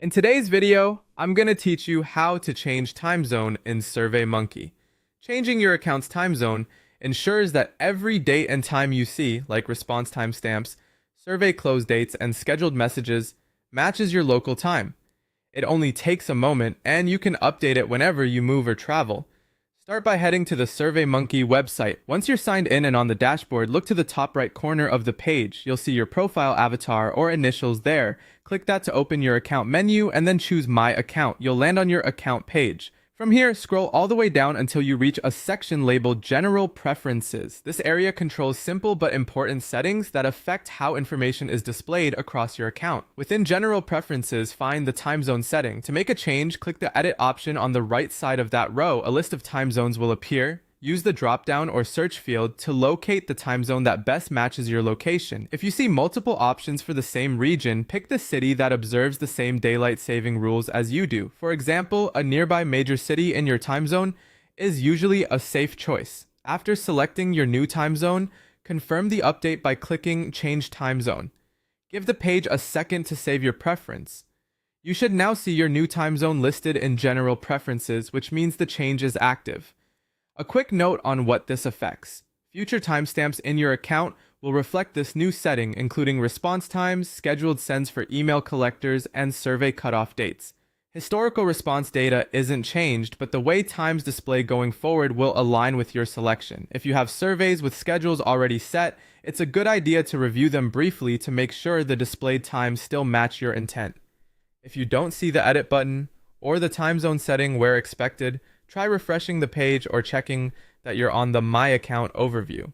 In today's video, I'm going to teach you how to change time zone in Surveymonkey. Changing your account's time zone ensures that every date and time you see, like response timestamps, survey close dates, and scheduled messages, matches your local time. It only takes a moment, and you can update it whenever you move or travel. Start by heading to the Surveymonkey website. Once you're signed in and on the dashboard, look to the top right corner of the page. You'll see your profile avatar or initials there. Click that to open your account menu and then choose My Account. You'll land on your account page. From here, scroll all the way down until you reach a section labeled General Preferences. This area controls simple but important settings that affect how information is displayed across your account. Within General Preferences, find the time zone setting. To make a change, click the Edit option on the right side of that row. A list of time zones will appear. Use the drop-down or search field to locate the time zone that best matches your location. If you see multiple options for the same region, pick the city that observes the same daylight saving rules as you do. For example, a nearby major city in your time zone is usually a safe choice. After selecting your new time zone, confirm the update by clicking Change Time Zone. Give the page a second to save your preference. You should now see your new time zone listed in General Preferences, which means the change is active. A quick note on what this affects. Future timestamps in your account will reflect this new setting, including response times, scheduled sends for email collectors, and survey cutoff dates. Historical response data isn't changed, but the way times display going forward will align with your selection. If you have surveys with schedules already set, it's a good idea to review them briefly to make sure the displayed times still match your intent. If you don't see the edit button or the time zone setting where expected, try refreshing the page or checking that you're on the My Account overview.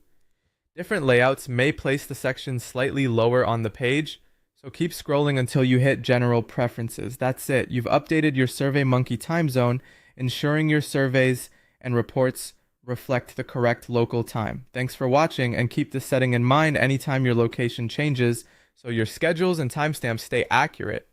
Different layouts may place the section slightly lower on the page, so keep scrolling until you hit General Preferences. That's it. You've updated your Surveymonkey time zone, ensuring your surveys and reports reflect the correct local time. Thanks for watching, and keep this setting in mind anytime your location changes so your schedules and timestamps stay accurate.